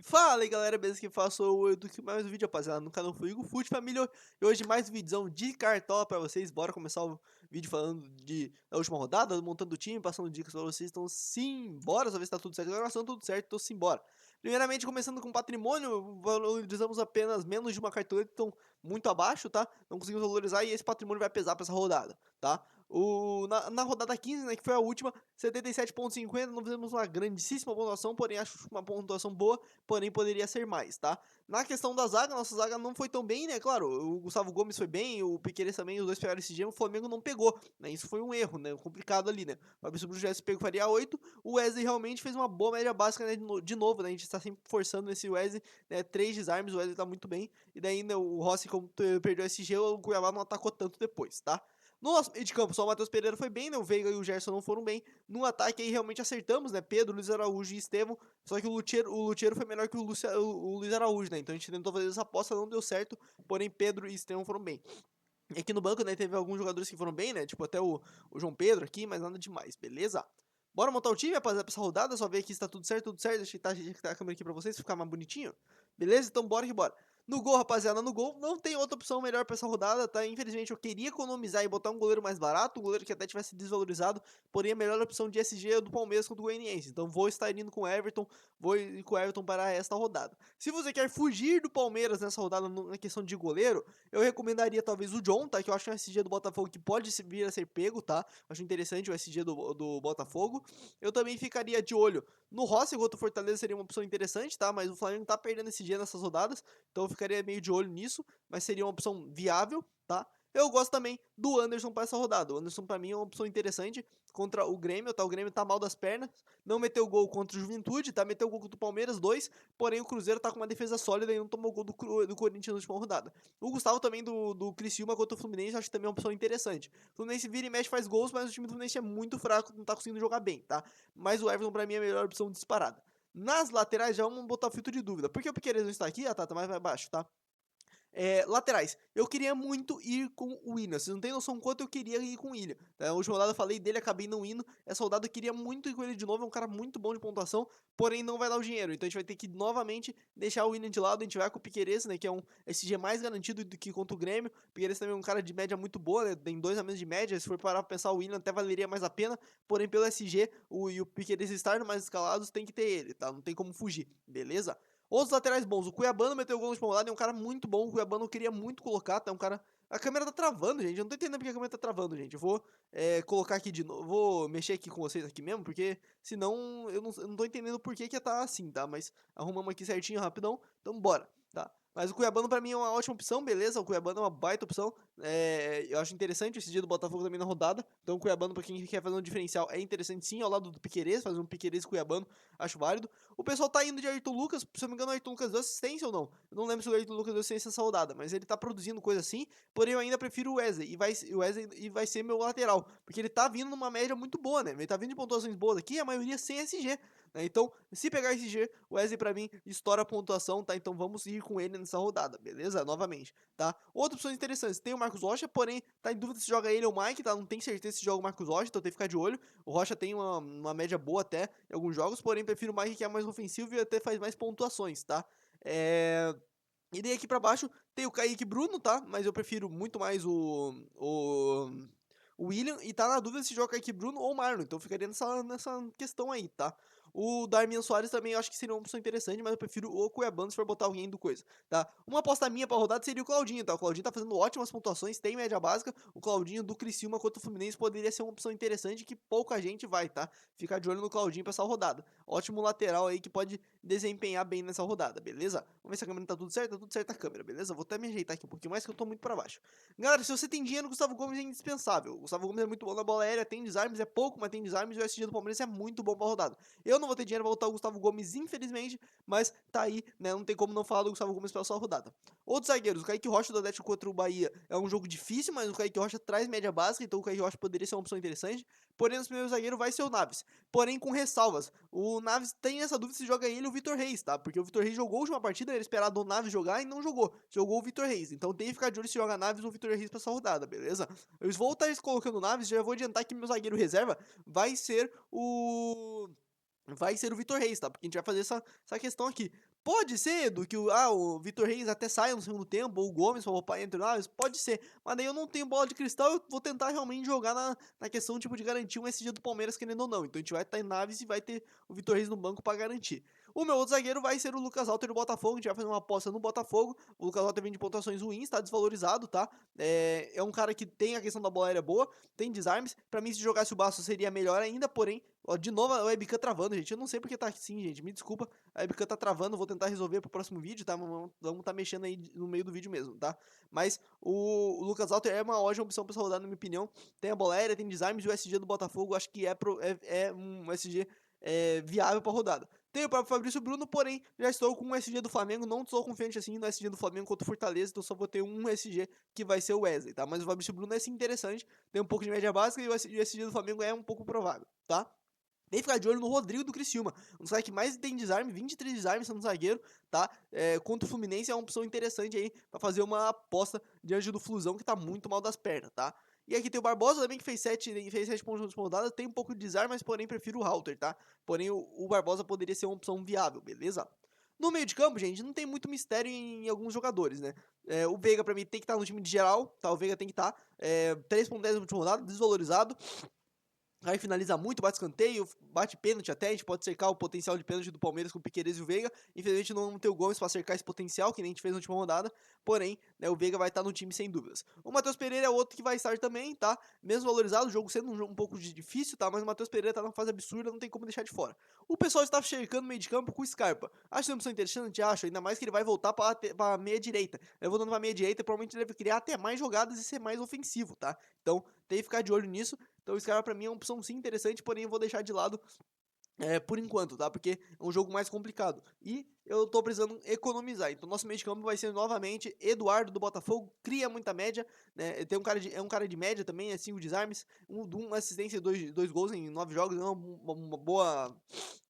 Fala aí galera, beleza? Que faço o Edu que mais um vídeo, rapaziada, no canal Fuigo Foot Família. E hoje mais um vídeozão de cartola pra vocês. Bora começar o vídeo falando da última rodada, montando o time, passando dicas pra vocês. Então simbora, só ver se tá tudo certo. Agora tá tudo certo, então simbora. Primeiramente, começando com patrimônio, valorizamos apenas menos de uma cartoleta, então muito abaixo, tá? Não conseguimos valorizar e esse patrimônio vai pesar pra essa rodada, tá? Na rodada 15, né, que foi a última, 77,50, não fizemos uma grandíssima pontuação, porém acho uma pontuação boa, porém poderia ser mais, tá? Na questão da zaga, nossa zaga não foi tão bem, né? Claro, o Gustavo Gomes foi bem, o Piquerez também, os dois pegaram esse gêmeo, o Flamengo não pegou, né? Isso foi um erro, né? Complicado ali, né? O Fabrício Bruno tivesse pego faria 8, o Wesley realmente fez uma boa média básica, né? De novo, né? A gente está sempre forçando esse Wesley, né? 3 desarmes, o Wesley tá muito bem, e daí ainda o Rossi, como perdeu esse G, o Cuiabá não atacou tanto depois, tá? No nosso meio de campo, só o Matheus Pereira foi bem, né? O Veiga e o Gerson não foram bem. No ataque aí realmente acertamos, né? Pedro, Luiz Araújo e Estevão. Só que o Lucheiro foi melhor que o Luiz Araújo, né? Então a gente tentou fazer essa aposta, não deu certo. Porém, Pedro e Estevão foram bem. E aqui no banco, né, teve alguns jogadores que foram bem, né? Tipo até o João Pedro aqui, mas nada demais, beleza? Bora montar o time, rapaziada, pra essa rodada. Só ver aqui se tá tudo certo, tudo certo. Deixa eu tá a câmera aqui pra vocês, ficar mais bonitinho. Beleza? Então bora que bora. No gol, rapaziada, no gol não tem outra opção melhor pra essa rodada, tá? Infelizmente eu queria economizar e botar um goleiro mais barato, um goleiro que até tivesse desvalorizado, porém a melhor opção de SG é do Palmeiras contra o Goianiense. Então vou estar indo com o Everton, vou ir com o Everton para esta rodada. Se você quer fugir do Palmeiras nessa rodada na questão de goleiro, eu recomendaria talvez o John, tá? Que eu acho um SG do Botafogo que pode vir a ser pego, tá? Acho interessante o SG do Botafogo. Eu também ficaria de olho no Rossi contra o Fortaleza, seria uma opção interessante, tá? Mas o Flamengo tá perdendo esse dia nessas rodadas, então eu ficaria meio de olho nisso, mas seria uma opção viável, tá? Eu gosto também do Anderson para essa rodada. O Anderson para mim é uma opção interessante contra o Grêmio, tá? O Grêmio tá mal das pernas, não meteu gol contra o Juventude, tá? Meteu gol contra o Palmeiras, 2, porém o Cruzeiro tá com uma defesa sólida e não tomou gol do Corinthians na última rodada. O Gustavo também do Criciúma contra o Fluminense, acho que também é uma opção interessante. O Fluminense vira e mexe, faz gols, mas o time do Fluminense é muito fraco, não tá conseguindo jogar bem, tá? Mas o Everton para mim é a melhor opção disparada. Nas laterais, já vamos botar o filtro de dúvida. Por que o Piqueires não está aqui? Ah, tá mais abaixo, tá? Laterais, eu queria muito ir com o Willian. Vocês não têm noção quanto eu queria ir com o Willian. Na última rodada eu falei dele, acabei não indo. Essa rodada eu queria muito ir com ele de novo. É um cara muito bom de pontuação, porém não vai dar o dinheiro. Então a gente vai ter que novamente deixar o Willian de lado. A gente vai com o Piquerez, né? Que é um SG mais garantido do que contra o Grêmio. O Piquerez também é um cara de média muito boa, né? Tem 2 a menos de média. Se for parar pra pensar, o Willian até valeria mais a pena. Porém, pelo SG e o Piquerez estar no mais escalados, tem que ter ele, tá? Não tem como fugir, beleza? Outros laterais bons. O Cuiabano meteu o gol no última rodada, é um cara muito bom. O Cuiabano eu queria muito colocar, tá? Um cara. A câmera tá travando, gente. Eu não tô entendendo porque a câmera tá travando, gente. Eu vou colocar aqui de novo. Vou mexer aqui com vocês aqui mesmo, porque senão eu não tô entendendo por que tá assim, tá? Mas arrumamos aqui certinho, rapidão. Então bora, tá? Mas o Cuiabano pra mim é uma ótima opção, beleza? O Cuiabano é uma baita opção. Eu acho interessante esse dia do Botafogo também na rodada. Então o Cuiabano, pra quem quer fazer um diferencial, é interessante sim, ao lado do Piquerez, fazer um Piquerez e Cuiabano, acho válido. O pessoal tá indo de Ayrton Lucas, se eu não me engano, o Ayrton Lucas deu assistência ou não? Eu não lembro se o Ayrton Lucas deu assistência essa rodada, mas ele tá produzindo coisa assim, porém eu ainda prefiro o Wesley, e vai ser meu lateral, porque ele tá vindo numa média muito boa, né? Ele tá vindo de pontuações boas aqui, a maioria sem SG, né? Então, se pegar SG, o Wesley pra mim estoura a pontuação, tá? Então vamos ir com ele nessa rodada, beleza? Novamente, tá? Outras opções interessantes, tem o Marcos Rocha, porém tá em dúvida se joga ele ou o Mike, tá? Não tem certeza se joga o Marcos Rocha, então tem que ficar de olho. O Rocha tem uma média boa até em alguns jogos, porém prefiro o Mike que é mais ofensivo e até faz mais pontuações, tá? E daí aqui pra baixo tem o Kaique Bruno, tá? Mas eu prefiro muito mais o William e tá na dúvida se joga Kaique Bruno ou Marlon, então eu ficaria nessa questão aí, tá? O Darmian Soares também eu acho que seria uma opção interessante, mas eu prefiro o Cuiabano se for botar alguém do coisa, tá? Uma aposta minha pra rodada seria o Claudinho, tá? O Claudinho tá fazendo ótimas pontuações, tem média básica, o Claudinho do Criciúma contra o Fluminense poderia ser uma opção interessante que pouca gente vai, tá? Ficar de olho no Claudinho pra essa rodada. Ótimo lateral aí que pode desempenhar bem nessa rodada, beleza? Vamos ver se a câmera tá tudo certo a câmera, beleza? Vou até me ajeitar aqui um pouquinho mais que eu tô muito pra baixo. Galera, se você tem dinheiro, o Gustavo Gomes é indispensável. O Gustavo Gomes é muito bom na bola aérea, tem desarmes, é pouco, mas tem desarmes e o SG do Palmeiras é muito bom pra rodada. Eu não vou ter dinheiro pra voltar o Gustavo Gomes, infelizmente, mas tá aí, né? Não tem como não falar do Gustavo Gomes pela sua rodada. Outros zagueiros, o Kaique Rocha do Atlético contra o Bahia é um jogo difícil, mas o Kaique Rocha traz média básica, então o Kaique Rocha poderia ser uma opção interessante. Porém, os primeiros zagueiro vai ser o Naves. Porém, com ressalvas. O Naves tem essa dúvida se joga ele ou o Vitor Reis, tá? Porque o Vitor Reis jogou a última partida, era esperado o Naves jogar e não jogou. Jogou o Vitor Reis. Então tem que ficar de olho se joga Naves ou o Vitor Reis pra essa rodada, beleza? Eu vou estar colocando o Naves, já vou adiantar que meu zagueiro reserva vai ser o Vitor Reis, tá? Porque a gente vai fazer essa questão aqui. Pode ser, Edu, que o Vitor Reis até saia no segundo tempo, ou o Gomes pra poupar entre nós, pode ser. Mas daí eu não tenho bola de cristal, eu vou tentar realmente jogar na questão, tipo, de garantir um SG do Palmeiras, querendo ou não. Então a gente vai estar em Naves e vai ter o Vitor Reis no banco pra garantir. O meu outro zagueiro vai ser o Lucas Alter do Botafogo, a gente vai fazer uma aposta no Botafogo. O Lucas Alter vem de pontuações ruins, tá desvalorizado, tá? É um cara que tem a questão da bola aérea boa, tem desarmes. Pra mim, se jogasse o Baço seria melhor ainda, porém, ó, de novo a webcam travando, gente. Eu não sei porque tá assim, gente. Me desculpa. A webcam tá travando, vou tentar resolver pro próximo vídeo, tá? Vamos tá mexendo aí no meio do vídeo mesmo, tá? Mas o Lucas Alter é uma ótima opção pra essa rodada, na minha opinião. Tem a bola aérea, tem desarmes e o SG do Botafogo, acho que é um SG viável pra rodada. Tem o próprio Fabrício Bruno, porém, já estou com um SG do Flamengo, não estou confiante assim no SG do Flamengo contra o Fortaleza, então só vou ter um SG que vai ser o Wesley, tá? Mas o Fabrício Bruno é sim interessante, tem um pouco de média básica e o SG do Flamengo é um pouco provável, tá? Tem que ficar de olho no Rodrigo do Criciúma, um dos caras que mais tem desarme, 23 desarmes sendo zagueiro, tá? Contra o Fluminense é uma opção interessante aí pra fazer uma aposta diante do Flusão, que tá muito mal das pernas, tá? E aqui tem o Barbosa também, que fez sete pontos de rodada, tem um pouco de desarme, mas porém prefiro o Halter, tá? Porém o Barbosa poderia ser uma opção viável, beleza? No meio de campo, gente, não tem muito mistério em alguns jogadores, né? O Veiga, pra mim, tem que estar no time de geral, tá? O Veiga tem que estar. 3.10 na última rodada, desvalorizado. Aí finaliza muito, bate escanteio, bate pênalti até, a gente pode cercar o potencial de pênalti do Palmeiras com o Piquerez e o Veiga. Infelizmente não tem o Gomes para cercar esse potencial, que nem a gente fez na última rodada. Porém, né, o Veiga vai estar no time sem dúvidas. O Matheus Pereira é outro que vai estar também, tá? Mesmo valorizado, o jogo sendo um pouco difícil, tá? Mas o Matheus Pereira tá numa fase absurda, não tem como deixar de fora. O pessoal está cercando o meio de campo com o Scarpa. Acho uma opção interessante, acho, ainda mais que ele vai voltar para meia direita. Ele voltando para meia direita, provavelmente ele deve criar até mais jogadas e ser mais ofensivo, tá? Então, tem que ficar de olho nisso. Então, esse cara pra mim é uma opção sim interessante, porém eu vou deixar de lado por enquanto, tá? Porque é um jogo mais complicado. E eu tô precisando economizar. Então, nosso meio de campo vai ser novamente Eduardo do Botafogo, cria muita média, né? É um cara de média também, é 5 desarmes, uma assistência e dois gols em 9 jogos, é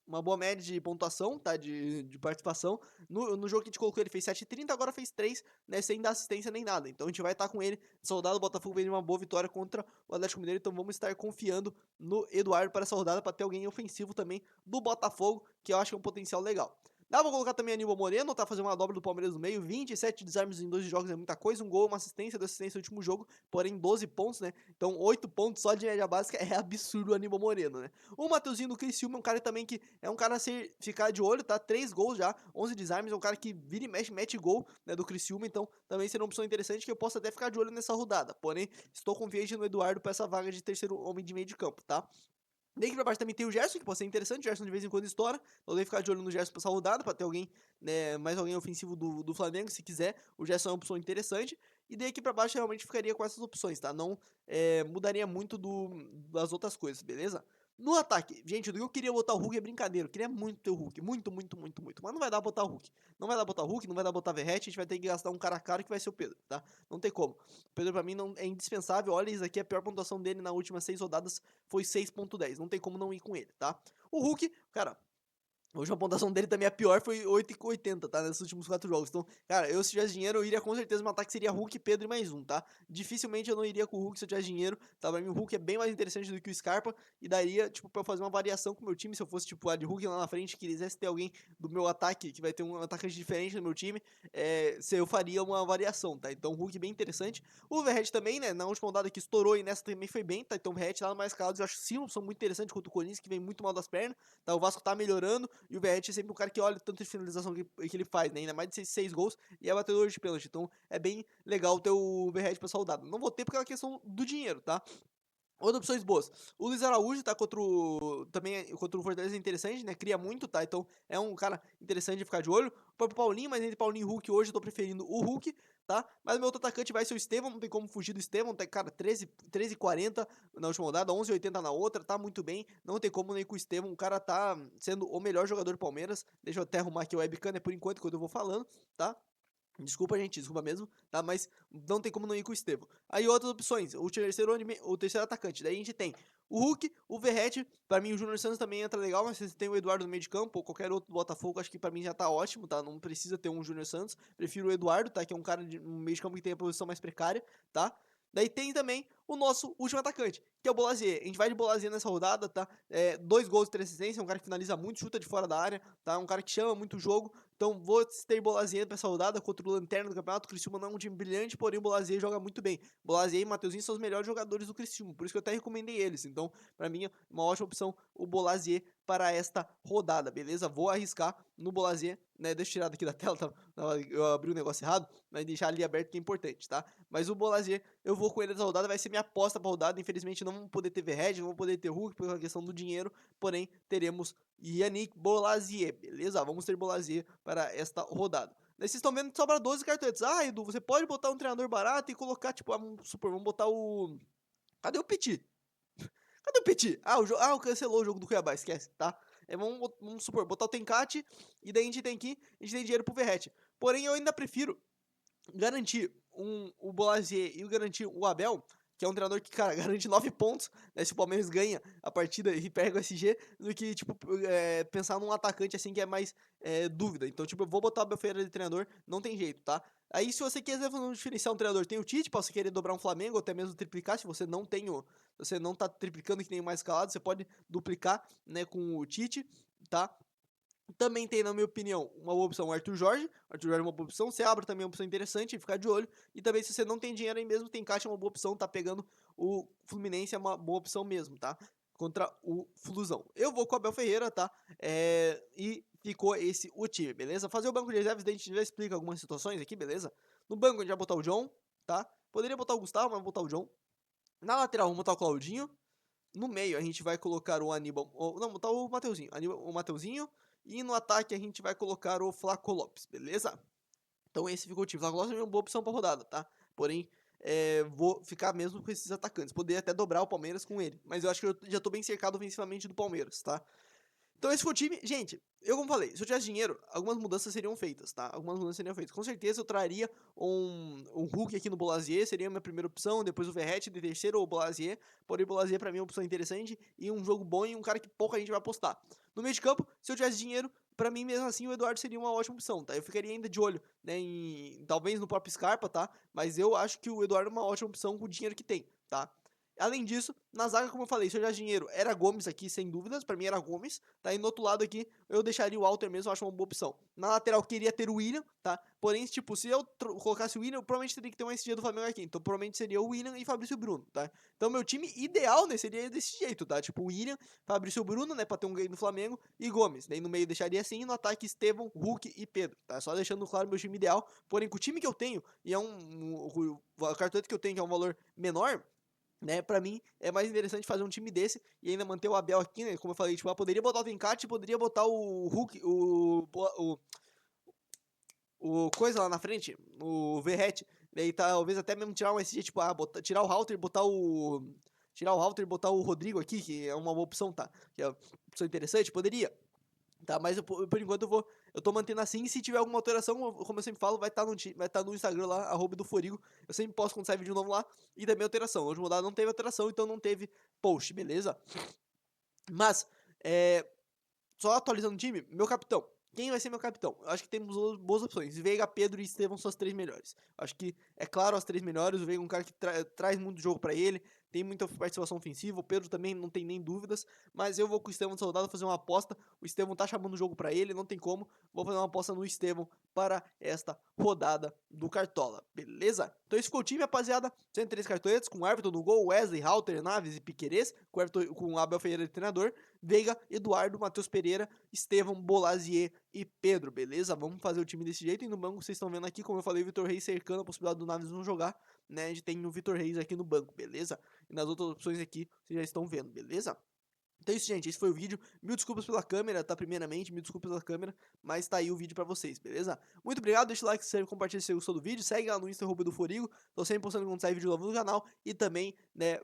uma boa média de pontuação, tá? De participação. No jogo que a gente colocou, ele fez 7,30, agora fez 3, né? Sem dar assistência nem nada. Então a gente vai estar com ele. Soldado, o Botafogo vem de uma boa vitória contra o Atlético Mineiro. Então vamos estar confiando no Eduardo para essa rodada, para ter alguém ofensivo também do Botafogo, que eu acho que é um potencial legal. Dá pra colocar também Aníbal Moreno, tá fazendo uma dobra do Palmeiras no meio, 27 desarmes em 12 jogos é muita coisa, um gol, uma assistência, 2 assistências no último jogo, porém 12 pontos, né? Então 8 pontos só de média básica é absurdo o Aníbal Moreno, né? O Mateuzinho do Criciúma é um cara também que é um cara a ficar de olho, tá? 3 gols já, 11 desarmes, é um cara que vira e mexe, mete gol, né, do Criciúma, então também seria uma opção interessante que eu posso até ficar de olho nessa rodada. Porém, estou confiante no Eduardo para essa vaga de terceiro homem de meio de campo, tá? Daqui pra baixo também tem o Gerson, que pode ser interessante. O Gerson de vez em quando estoura. Então deve ficar de olho no Gerson pra essa rodada, pra ter alguém, né, mais alguém ofensivo do Flamengo, se quiser. O Gerson é uma opção interessante. E daí aqui pra baixo realmente ficaria com essas opções, tá? Não mudaria muito das outras coisas, beleza? No ataque, gente, do que eu queria botar o Hulk é brincadeira. Eu queria muito ter o Hulk. Muito, muito, muito, muito. Mas não vai dar pra botar o Hulk. Não vai dar pra botar o Hulk, não vai dar pra botar Verratti. A gente vai ter que gastar um cara caro que vai ser o Pedro, tá? Não tem como. O Pedro pra mim não é indispensável. Olha isso aqui, a pior pontuação dele nas últimas 6 rodadas foi 6.10. Não tem como não ir com ele, tá? O Hulk, cara, a última pontuação dele também, a pior, foi 8,80, tá? Nesses últimos 4 jogos. Então, cara, eu se tivesse dinheiro, eu iria com certeza matar que seria Hulk, Pedro e mais um, tá? Dificilmente eu não iria com o Hulk se eu tivesse dinheiro, tá? Pra mim o Hulk é bem mais interessante do que o Scarpa e daria, tipo, pra eu fazer uma variação com o meu time, se eu fosse, tipo, a de Hulk lá na frente, que quisesse ter alguém do meu ataque, que vai ter um atacante diferente no meu time, se eu faria uma variação, tá? Então, Hulk bem interessante. O Verratti também, né? Na última rodada que estourou e nessa também foi bem, tá? Então, o Verratti lá no mais calados, eu acho sim, são muito interessantes contra o Corinthians, que vem muito mal das pernas, tá? O Vasco tá melhorando, e o Verratti é sempre um cara que olha tanto de finalização que ele faz, né? Ainda mais de 6 gols e é batedor de pênalti. Então é bem legal ter o Verratti pra saudade. Não vou ter porque é uma questão do dinheiro, tá? Outras opções boas. O Luiz Araújo tá também contra o Fortaleza é interessante, né? Cria muito, tá? Então é um cara interessante de ficar de olho. O próprio Paulinho, mas entre Paulinho e Hulk hoje eu tô preferindo o Hulk, tá? Mas o meu outro atacante vai ser o Estevão, não tem como fugir do Estevão, tá? Cara, 13,40 na última rodada, 11,80 na outra, tá muito bem. Não tem como nem com o Estevão, o cara tá sendo o melhor jogador do Palmeiras. Deixa eu até arrumar aqui o webcam, né? Por enquanto, quando eu vou falando, tá? Desculpa, gente, desculpa mesmo, tá? Mas não tem como não ir com o Estevão. Aí outras opções, o terceiro atacante. Daí a gente tem o Hulk, o Verratti, pra mim o Júnior Santos também entra legal, mas se você tem o Eduardo no meio de campo ou qualquer outro do Botafogo, acho que pra mim já tá ótimo, tá? Não precisa ter um Júnior Santos, prefiro o Eduardo, tá? Que é um cara de um meio de campo que tem a posição mais precária, tá? Daí tem também o nosso último atacante, que é o Bolasie. A gente vai de Bolasie nessa rodada, tá? 2 gols e 3 assistências, é um cara que finaliza muito, chuta de fora da área, tá? Um cara que chama muito o jogo. Então vou ter Bolasie pra essa rodada contra o Lanterna do campeonato. O Criciúma não é um time brilhante, porém o Bolasie joga muito bem. Bolasie e Mateuzinho são os melhores jogadores do Criciúma, por isso que eu até recomendei eles. Então, pra mim, é uma ótima opção o Bolasie para esta rodada, beleza? Vou arriscar no Bolasie, né? Deixa eu tirar daqui da tela, tá? Eu abri o negócio errado, mas deixar ali aberto que é importante, tá? Mas o Bolasie, eu vou com ele nessa rodada, vai ser minha aposta pra rodada. Infelizmente não vamos poder ter Verred, não vamos poder ter Hulk por questão do dinheiro, porém teremos Yannick Bolasie, beleza? Vamos ter Bolasie para esta rodada. Daí vocês estão vendo que sobra 12 cartoletes. Ah, Edu, você pode botar um treinador barato e colocar, tipo, vamos botar o... Cadê o Petit? Cadê o Petit? Cancelou o jogo do Cuiabá, esquece, tá? Vamos supor, botar o Tencate e daí a gente tem dinheiro pro Verrete. Porém, eu ainda prefiro garantir o Bolasie e garantir o Abel, que é um treinador que, cara, garante 9 pontos, né, se o Palmeiras ganha a partida e pega o SG, do que, tipo, pensar num atacante, assim, que é mais dúvida. Então, tipo, eu vou botar o Abel Ferreira de treinador, não tem jeito, tá? Aí, se você quiser diferenciar um treinador, tem o Tite, pra você querer dobrar um Flamengo, ou até mesmo triplicar, se você não tem você não tá triplicando que nem o mais escalado, você pode duplicar, né, com o Tite, tá? Também tem, na minha opinião, uma boa opção o Arthur Jorge. O Arthur Jorge é uma boa opção. Você abre também é uma opção interessante, ficar de olho. E também, se você não tem dinheiro aí mesmo, tem caixa, é uma boa opção. Tá pegando o Fluminense, é uma boa opção mesmo, tá? Contra o Flusão. Eu vou com o Abel Ferreira, tá? E ficou esse o time, beleza? Fazer o banco de reservas, daí a gente já explica algumas situações aqui, beleza? No banco a gente vai botar o John, tá? Poderia botar o Gustavo, mas vou botar o John. Na lateral, vamos botar o Claudinho. No meio, a gente vai colocar o Aníbal. Não, botar o Mateuzinho. O Mateuzinho. E no ataque, a gente vai colocar o Flaco Lopes, beleza? Então, esse ficou o time. O Flaco Lopes é uma boa opção pra rodada, tá? Porém, vou ficar mesmo com esses atacantes. Poderia até dobrar o Palmeiras com ele. Mas eu acho que eu já tô bem cercado ofensivamente do Palmeiras, tá? Então esse foi o time. Gente, eu como falei, se eu tivesse dinheiro, algumas mudanças seriam feitas, tá? Algumas mudanças seriam feitas. Com certeza eu traria um Hulk aqui no Bolasie, seria a minha primeira opção. Depois o Verrete de terceiro ou o Bolasie. Porém, o Bolasie pra mim é uma opção interessante e um jogo bom e um cara que pouca gente vai apostar. No meio de campo, se eu tivesse dinheiro, pra mim mesmo assim o Eduardo seria uma ótima opção, tá? Eu ficaria ainda de olho, né, talvez no próprio Scarpa, tá? Mas eu acho que o Eduardo é uma ótima opção com o dinheiro que tem, tá? Além disso, na zaga, como eu falei, se eu já dinheiro, era Gomes aqui, sem dúvidas. Pra mim era Gomes, tá? E no outro lado aqui, eu deixaria o Walter mesmo, eu acho uma boa opção. Na lateral, eu queria ter o William, tá? Porém, tipo, se eu colocasse o William, eu provavelmente teria que ter um SG do Flamengo aqui. Então, provavelmente seria o William e Fabrício Bruno, tá? Então, meu time ideal, né, seria desse jeito, tá? Tipo, o William, Fabrício Bruno, né, pra ter um ganho no Flamengo, e Gomes. Daí no meio deixaria assim, e no ataque, Estevão, Hulk e Pedro, tá? Só deixando claro meu time ideal. Porém, com o time que eu tenho, e o cartão que eu tenho, que é um valor menor, né, pra mim é mais interessante fazer um time desse e ainda manter o Abel aqui, né, como eu falei, tipo, eu poderia botar o Tencate, poderia botar o Hulk, o coisa lá na frente, o Verrete, daí talvez até mesmo tirar um SG, tipo, tirar o Halter e botar o botar o Rodrigo aqui, que é uma boa opção, tá, que é uma opção interessante, poderia, tá, mas por enquanto eu tô mantendo assim, e se tiver alguma alteração, como eu sempre falo, vai estar no Instagram lá, @do_forigo, eu sempre posto quando sai vídeo novo lá, e também alteração, hoje mudar não teve alteração, então não teve post, beleza? Mas, só atualizando o time, meu capitão. Quem vai ser meu capitão? Eu acho que temos boas opções. Veiga, Pedro e Estevão são as 3 melhores. Eu acho que é claro as 3 melhores. O Veiga é um cara que traz muito jogo pra ele, tem muita participação ofensiva. O Pedro também não tem nem dúvidas. Mas eu vou com o Estevão Soldado fazer uma aposta. O Estevão tá chamando o jogo pra ele, não tem como. Vou fazer uma aposta no Estevão para esta rodada do Cartola, beleza? Então esse ficou o time, rapaziada. 103 cartoletes, com Everton no gol, Wesley, Halter, Naves e Piquerez, com Abel Ferreira de treinador, Veiga, Eduardo, Matheus Pereira, Estevão, Bolasie e Pedro, beleza? Vamos fazer o time desse jeito. E no banco, vocês estão vendo aqui, como eu falei, o Vitor Reis cercando a possibilidade do Naves não jogar, né? A gente tem o Vitor Reis aqui no banco, beleza? E nas outras opções aqui, vocês já estão vendo, beleza? Então é isso, gente, esse foi o vídeo. Mil desculpas pela câmera, tá? Primeiramente, mil desculpas pela câmera, mas tá aí o vídeo pra vocês, beleza? Muito obrigado, deixa o like, se inscreve, compartilha se você gostou do vídeo, segue lá no Insta, do Forigo, tô sempre postando quando sair vídeo novo no canal, e também, né,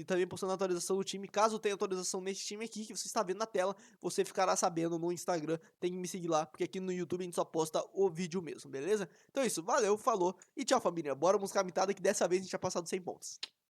também postando a atualização do time, caso tenha atualização nesse time aqui, que você está vendo na tela, você ficará sabendo no Instagram, tem que me seguir lá, porque aqui no YouTube a gente só posta o vídeo mesmo, beleza? Então é isso, valeu, falou, e tchau família, bora buscar a mitada que dessa vez a gente já passado 100 pontos.